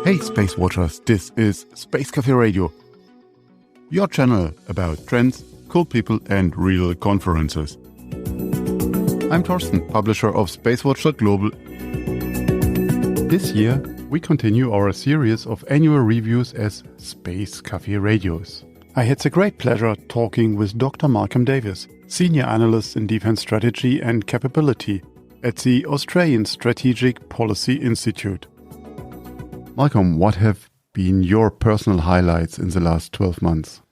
Hey SpaceWatchers, this is Space Cafe Radio, your channel about trends, cool people and real conferences. I'm Thorsten, publisher of SpaceWatch.Global. This year we continue our series of annual reviews as Space Cafe Radios. I had the great pleasure talking with Dr. Malcolm Davis, Senior Analyst in Defense Strategy and Capability at the Australian Strategic Policy Institute. Malcolm, what have been your personal highlights in the last 12 months?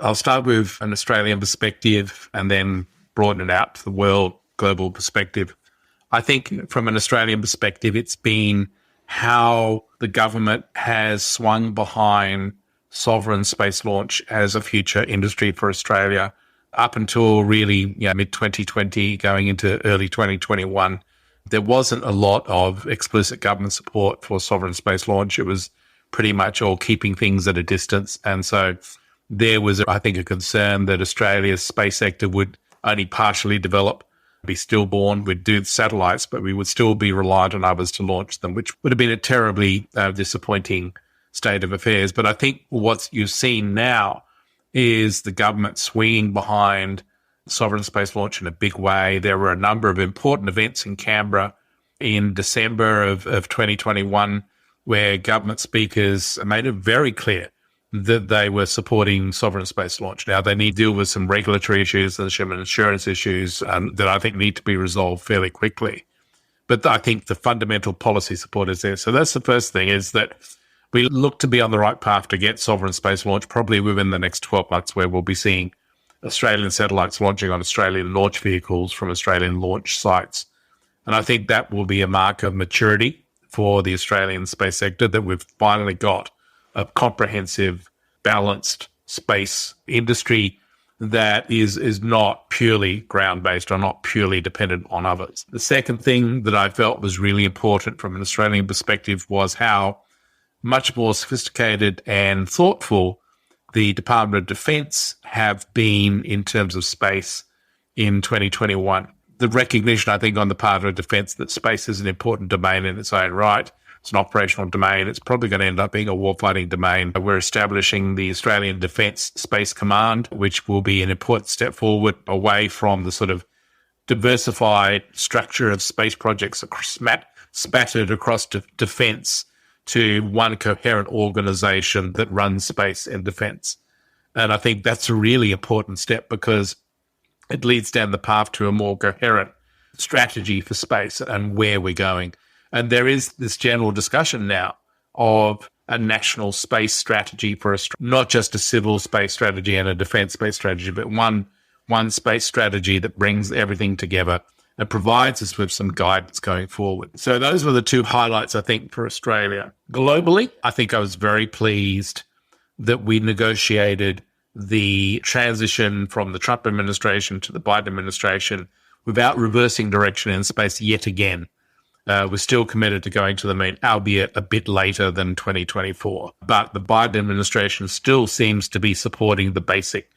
I'll start with an Australian perspective and then broaden it out to the world global perspective. I think from an Australian perspective, it's been how the government has swung behind sovereign space launch as a future industry for Australia up until really mid-2020 going into early 2021. There wasn't a lot of explicit government support for sovereign space launch. It was pretty much all keeping things at a distance. And so there was, I think, a concern that Australia's space sector would only partially develop, be stillborn. We'd do satellites, but we would still be reliant on others to launch them, which would have been a terribly disappointing state of affairs. But I think what you've seen now is the government swinging behind sovereign space launch in a big way. There were a number of important events in Canberra in December of 2021 where government speakers made it very clear that they were supporting sovereign space launch. Now, they need to deal with some regulatory issues and some insurance issues that I think need to be resolved fairly quickly. But I think the fundamental policy support is there. So that's the first thing, is that we look to be on the right path to get sovereign space launch probably within the next 12 months, where we'll be seeing Australian satellites launching on Australian launch vehicles from Australian launch sites. And I think that will be a mark of maturity for the Australian space sector, that we've finally got a comprehensive, balanced space industry that is not purely ground-based or not purely dependent on others. The second thing that I felt was really important from an Australian perspective was how much more sophisticated and thoughtful the Department of Defense have been in terms of space in 2021. The recognition, I think, on the part of Defense that space is an important domain in its own right. It's an operational domain. It's probably going to end up being a warfighting domain. We're establishing the Australian Defence Space Command, which will be an important step forward away from the sort of diversified structure of space projects spattered across defence to one coherent organisation that runs space and defence. And I think that's a really important step because it leads down the path to a more coherent strategy for space and where we're going. And there is this general discussion now of a national space strategy for not just a civil space strategy and a defence space strategy, but one space strategy that brings everything together and provides us with some guidance going forward. So those were the two highlights, I think, for Australia. Globally, I think I was very pleased that we negotiated the transition from the Trump administration to the Biden administration without reversing direction in space yet again. We're still committed to going to the moon, albeit a bit later than 2024. But the Biden administration still seems to be supporting the basic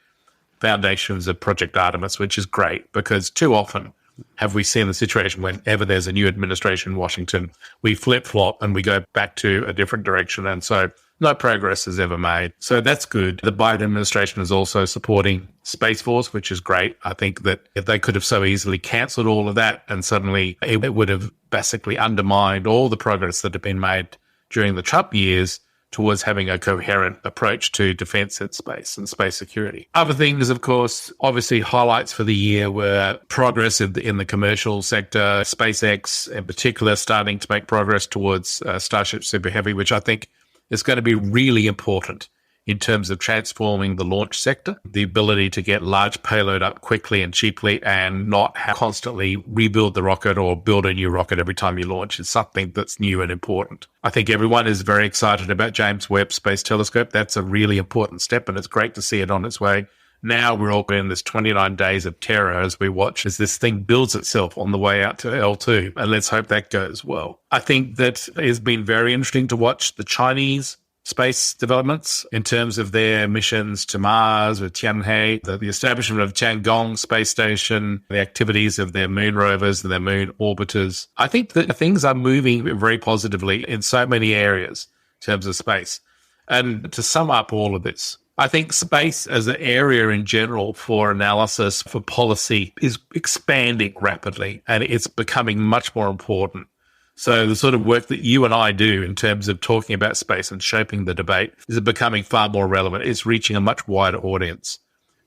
foundations of Project Artemis, which is great, because too often have we seen the situation whenever there's a new administration in Washington, we flip-flop and we go back to a different direction. And so no progress is ever made. So that's good. The Biden administration is also supporting Space Force, which is great. I think that if they could have so easily cancelled all of that and suddenly it would have basically undermined all the progress that had been made during the Trump years towards having a coherent approach to defence and space security. Other things, of course, obviously highlights for the year were progress in the commercial sector, SpaceX in particular starting to make progress towards Starship Super Heavy, which I think is going to be really important in terms of transforming the launch sector, the ability to get large payload up quickly and cheaply and not have constantly rebuild the rocket or build a new rocket every time you launch is something that's new and important. I think everyone is very excited about James Webb Space Telescope. That's a really important step, and it's great to see it on its way. Now we're all in this 29 days of terror as we watch as this thing builds itself on the way out to L2, and let's hope that goes well. I think that it has been very interesting to watch the Chinese space developments in terms of their missions to Mars with Tianhe, the establishment of Tiangong space station, the activities of their moon rovers and their moon orbiters. I think that things are moving very positively in so many areas in terms of space. And to sum up all of this, I think space as an area in general for analysis, for policy, is expanding rapidly, and it's becoming much more important. So the sort of work that you and I do in terms of talking about space and shaping the debate is becoming far more relevant. It's reaching a much wider audience.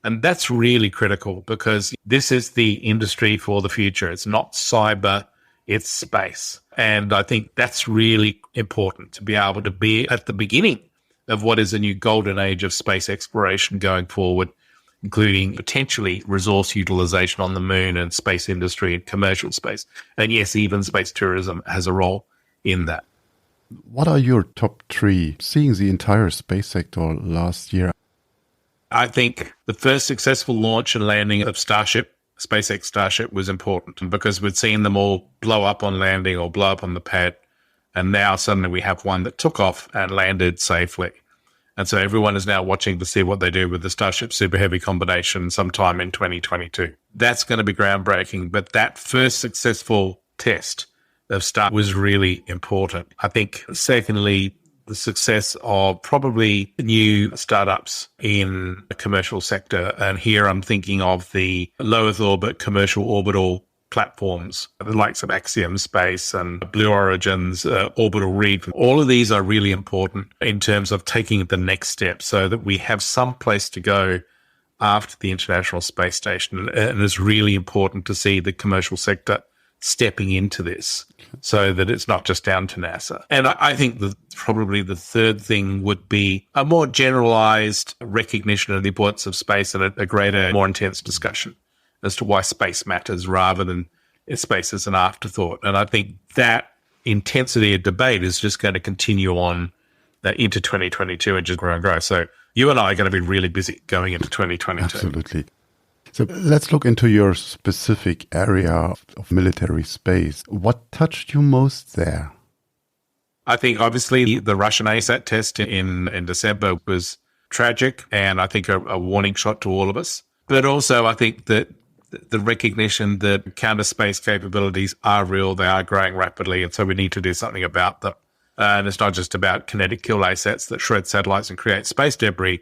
And that's really critical because this is the industry for the future. It's not cyber, it's space. And I think that's really important to be able to be at the beginning of what is a new golden age of space exploration going forward, including potentially resource utilization on the moon and space industry and commercial space. And yes, even space tourism has a role in that. What are your top three, seeing the entire space sector last year? I think the first successful launch and landing of Starship, SpaceX Starship, was important because we'd seen them all blow up on landing or blow up on the pad. And now suddenly we have one that took off and landed safely. And so everyone is now watching to see what they do with the Starship Super Heavy combination sometime in 2022. That's going to be groundbreaking. But that first successful test of Star was really important. I think, secondly, the success of probably new startups in the commercial sector. And here I'm thinking of the low Earth orbit commercial orbital platforms, the likes of Axiom Space and Blue Origin's Orbital Read. All of these are really important in terms of taking the next step so that we have some place to go after the International Space Station. And it's really important to see the commercial sector stepping into this so that it's not just down to NASA. And I think probably the third thing would be a more generalized recognition of the importance of space and a greater, more intense discussion as to why space matters rather than space as an afterthought. And I think that intensity of debate is just going to continue on into 2022 and just grow and grow. So you and I are going to be really busy going into 2022. Absolutely. So let's look into your specific area of military space. What touched you most there? I think obviously the Russian ASAT test in December was tragic and I think a warning shot to all of us. But also I think that the recognition that counter space capabilities are real, they are growing rapidly, and so we need to do something about them. And it's not just about kinetic kill ASATs that shred satellites and create space debris.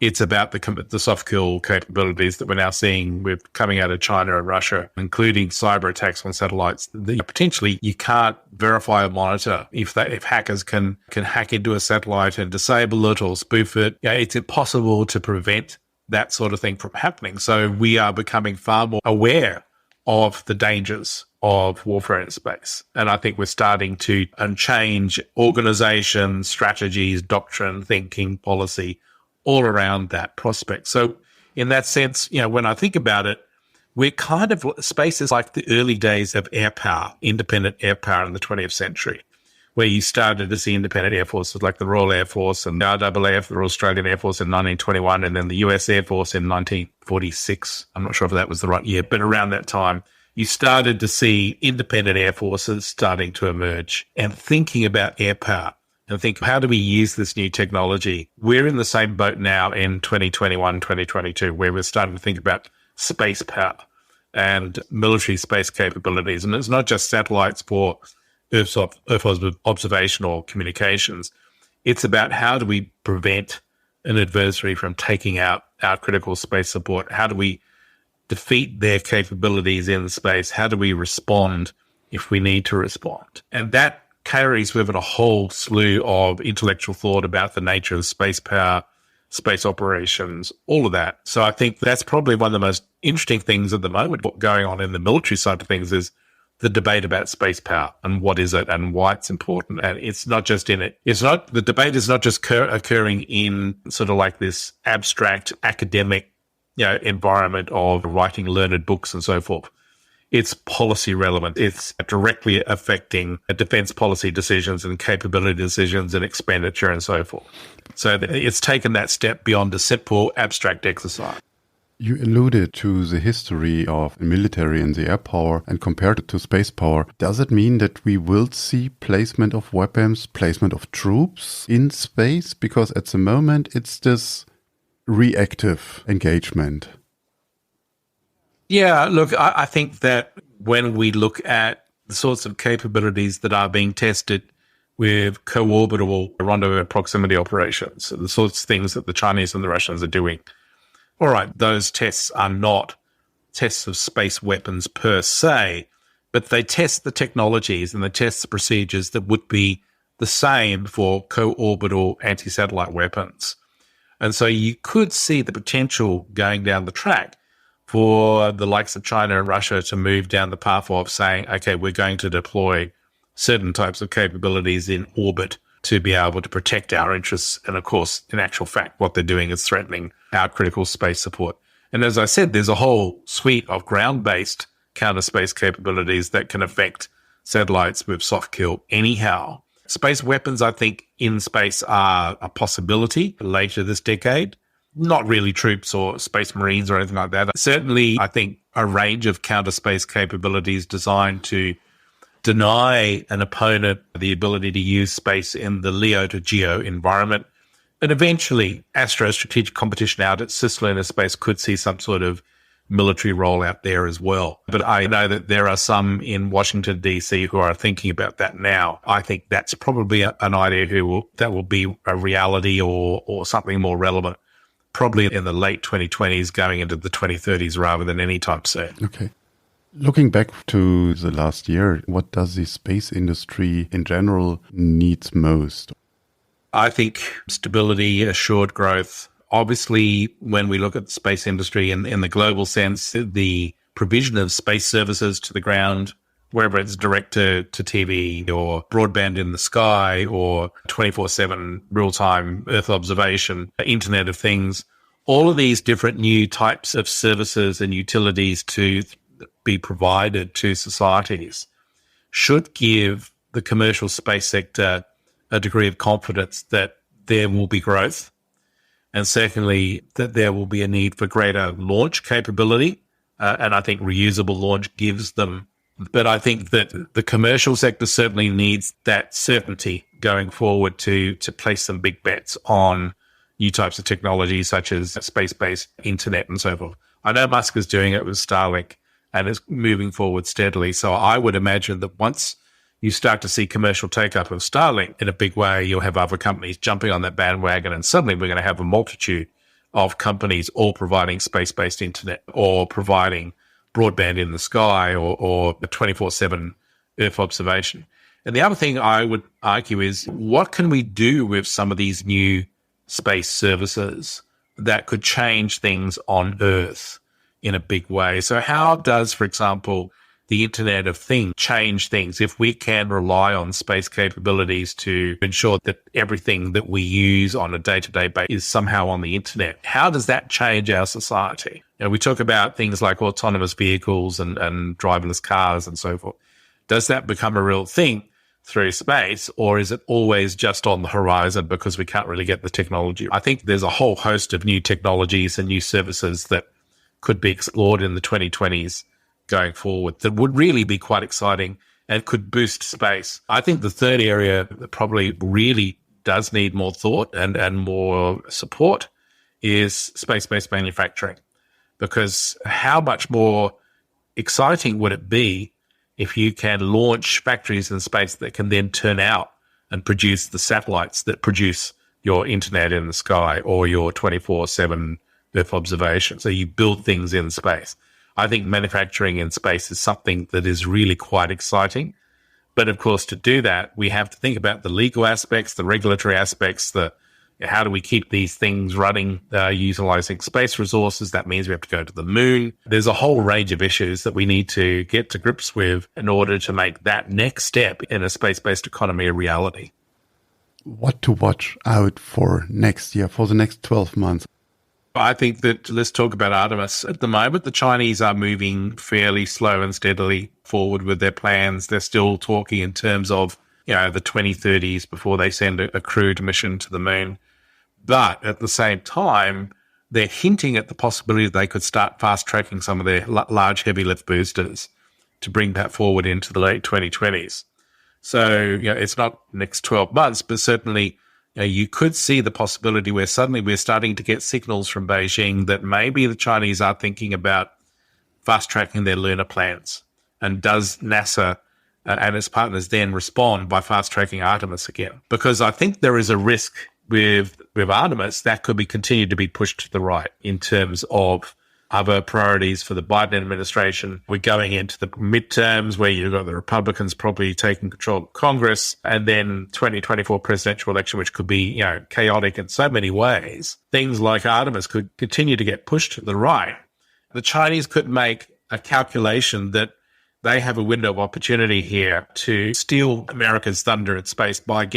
It's about the soft kill capabilities that we're now seeing with coming out of China and Russia, including cyber attacks on satellites. Potentially, you can't verify or monitor if hackers can hack into a satellite and disable it or spoof it. It's impossible to prevent that sort of thing from happening. So we are becoming far more aware of the dangers of warfare in space. And I think we're starting to change organization, strategies, doctrine, thinking, policy, all around that prospect. So in that sense, when I think about it, we're kind of, space is like the early days of air power, independent air power in the 20th century, where you started to see independent air forces like the Royal Air Force and the RAAF, the Royal Australian Air Force in 1921, and then the US Air Force in 1946. I'm not sure if that was the right year, but around that time, you started to see independent air forces starting to emerge and thinking about air power and think, how do we use this new technology? We're in the same boat now in 2021, 2022, where we're starting to think about space power and military space capabilities. And it's not just satellites for Earth observation or communications. It's about how do we prevent an adversary from taking out our critical space support? How do we defeat their capabilities in space? How do we respond if we need to respond? And that carries with it a whole slew of intellectual thought about the nature of space power, space operations, all of that. So I think that's probably one of the most interesting things at the moment. What's going on in the military side of things is the debate about space power and what is it and why it's important. And it's not just in it. The debate is not just occurring in sort of like this abstract academic, environment of writing learned books and so forth. It's policy relevant. It's directly affecting defense policy decisions and capability decisions and expenditure and so forth. So it's taken that step beyond a simple abstract exercise. You alluded to the history of military and the air power and compared it to space power. Does it mean that we will see placement of weapons, placement of troops in space? Because at the moment it's this reactive engagement. Yeah, look, I think that when we look at the sorts of capabilities that are being tested with co-orbital rendezvous proximity operations, the sorts of things that the Chinese and the Russians are doing, all right, those tests are not tests of space weapons per se, but they test the technologies and they test the procedures that would be the same for co-orbital anti-satellite weapons. And so you could see the potential going down the track for the likes of China and Russia to move down the path of saying, okay, we're going to deploy certain types of capabilities in orbit to be able to protect our interests. And of course, in actual fact, what they're doing is threatening our critical space support. And as I said, there's a whole suite of ground-based counter space capabilities that can affect satellites with soft kill anyhow. Space weapons, I think, in space are a possibility later this decade. Not really troops or space marines or anything like that. Certainly, I think a range of counter space capabilities designed to deny an opponent the ability to use space in the LEO to GEO environment. And eventually, astro-strategic competition out at cislunar space could see some sort of military role out there as well. But I know that there are some in Washington, D.C. who are thinking about that now. I think that's probably an idea that will be a reality or something more relevant, probably in the late 2020s going into the 2030s rather than any time soon. Okay. Looking back to the last year, what does the space industry in general needs most? I think stability, assured growth. Obviously, when we look at the space industry in the global sense, the provision of space services to the ground, wherever it's direct to TV or broadband in the sky or 24/7 real-time Earth observation, Internet of Things, all of these different new types of services and utilities to be provided to societies should give the commercial space sector a degree of confidence that there will be growth. And secondly, that there will be a need for greater launch capability. And I think reusable launch gives them. But I think that the commercial sector certainly needs that certainty going forward to place some big bets on new types of technology, such as space-based internet and so forth. I know Musk is doing it with Starlink and is moving forward steadily. So I would imagine that once you start to see commercial take-up of Starlink in a big way, you'll have other companies jumping on that bandwagon, and suddenly we're going to have a multitude of companies all providing space-based internet or providing broadband in the sky or 24/7 Earth observation. And the other thing I would argue is, what can we do with some of these new space services that could change things on Earth in a big way? So how does, for example, the Internet of Things change things if we can rely on space capabilities to ensure that everything that we use on a day-to-day basis is somehow on the internet? How does that change our society? You know, we talk about things like autonomous vehicles and driverless cars and so forth. Does that become a real thing through space, or is it always just on the horizon because we can't really get the technology? I think there's a whole host of new technologies and new services that could be explored in the 2020s going forward that would really be quite exciting and could boost space. I think the third area that probably really does need more thought and more support is space-based manufacturing, because how much more exciting would it be if you can launch factories in space that can then turn out and produce the satellites that produce your internet in the sky or your 24/7 Earth observation. So you build things in space. I think manufacturing in space is something that is really quite exciting. But of course, to do that, we have to think about the legal aspects, the regulatory aspects, how do we keep these things running, utilizing space resources? That means we have to go to the moon. There's a whole range of issues that we need to get to grips with in order to make that next step in a space-based economy a reality. What to watch out for next year, for the next 12 months? I think that let's talk about Artemis. At the moment, the Chinese are moving fairly slow and steadily forward with their plans. They're still talking in terms of, the 2030s before they send a crewed mission to the moon. But at the same time, they're hinting at the possibility that they could start fast-tracking some of their large heavy lift boosters to bring that forward into the late 2020s. So, it's not next 12 months, but certainly you could see the possibility where suddenly we're starting to get signals from Beijing that maybe the Chinese are thinking about fast-tracking their lunar plans. And does NASA and its partners then respond by fast-tracking Artemis again? Because I think there is a risk with Artemis that could be continued to be pushed to the right in terms of other priorities for the Biden administration. We're going into the midterms where you've got the Republicans probably taking control of Congress, and then 2024 presidential election, which could be, chaotic in so many ways. Things like Artemis could continue to get pushed to the right. The Chinese could make a calculation that they have a window of opportunity here to steal America's thunder in space by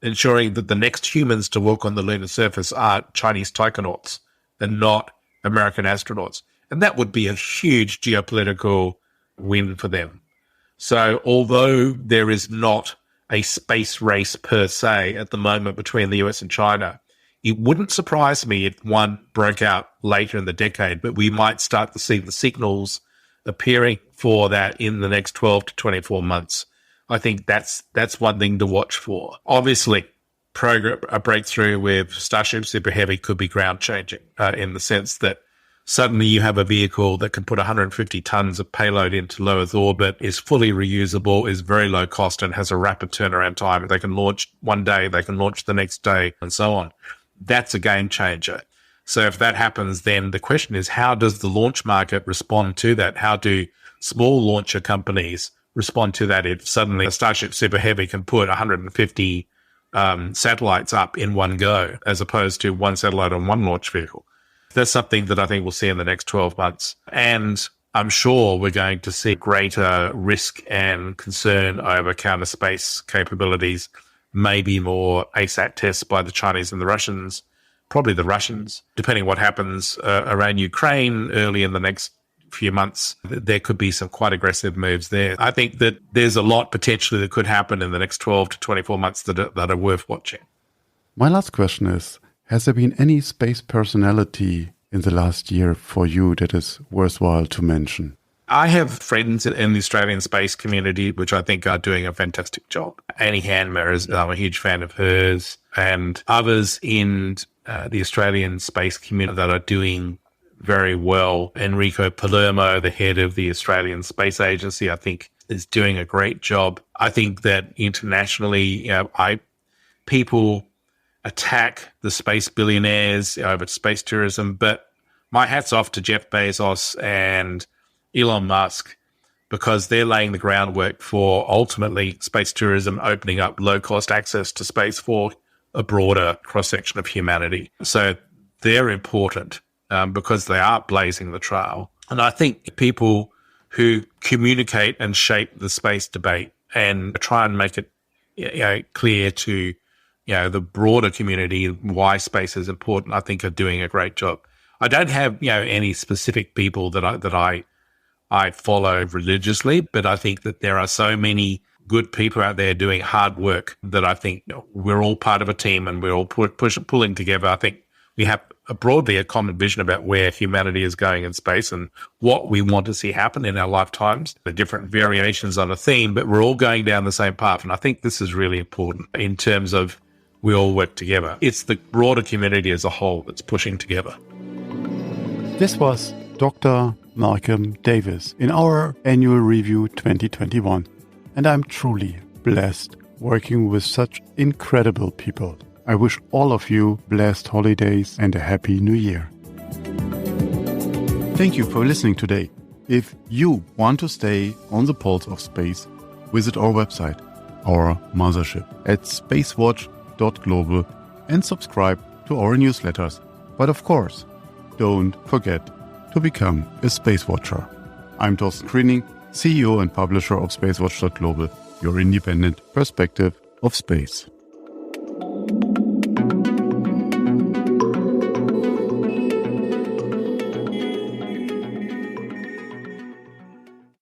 ensuring that the next humans to walk on the lunar surface are Chinese taikonauts and not American astronauts. And that would be a huge geopolitical win for them. So although there is not a space race per se at the moment between the US and China, it wouldn't surprise me if one broke out later in the decade, but we might start to see the signals appearing for that in the next 12 to 24 months. I think that's one thing to watch for. Obviously, a breakthrough with Starship Super Heavy could be ground-changing in the sense that suddenly you have a vehicle that can put 150 tons of payload into low Earth orbit, is fully reusable, is very low cost, and has a rapid turnaround time. They can launch one day, they can launch the next day, and so on. That's a game changer. So if that happens, then the question is, how does the launch market respond to that? How do small launcher companies respond to that if suddenly a Starship Super Heavy can put 150 satellites up in one go, as opposed to one satellite on one launch vehicle? That's something that I think we'll see in the next 12 months. And I'm sure we're going to see greater risk and concern over counter space capabilities, maybe more ASAT tests by the Chinese and the Russians, probably the Russians, depending what happens around Ukraine early in the next few months. There could be some quite aggressive moves there. I think that there's a lot potentially that could happen in the next 12 to 24 months that are worth watching. My last question is, has there been any space personality in the last year for you that is worthwhile to mention? I have friends in the Australian space community, which I think are doing a fantastic job. Annie Hanmer, I'm a huge fan of hers, and others in the Australian space community that are doing very well. Enrico Palermo, the head of the Australian Space Agency, I think is doing a great job. I think that internationally, people attack the space billionaires over space tourism, but my hat's off to Jeff Bezos and Elon Musk, because they're laying the groundwork for ultimately space tourism opening up low-cost access to space for a broader cross-section of humanity. So they're important because they are blazing the trail. And I think people who communicate and shape the space debate and try and make it clear to the broader community why space is important, I think are doing a great job. I don't have any specific people that I follow religiously, but I think that there are so many good people out there doing hard work that I think we're all part of a team and we're all pulling together. I think we have broadly a common vision about where humanity is going in space and what we want to see happen in our lifetimes. The different variations on a theme, but we're all going down the same path. And I think this is really important in terms of we all work together. It's the broader community as a whole that's pushing together. This was Dr. Malcolm Davis in our annual review 2021. And I'm truly blessed working with such incredible people. I wish all of you blessed holidays and a happy new year. Thank you for listening today. If you want to stay on the pulse of space, visit our website, our mothership, at SpaceWatch.Global and subscribe to our newsletters. But of course, don't forget to become a Space Watcher. I'm Thorsten Kriening, CEO and publisher of SpaceWatch.Global, your independent perspective of space.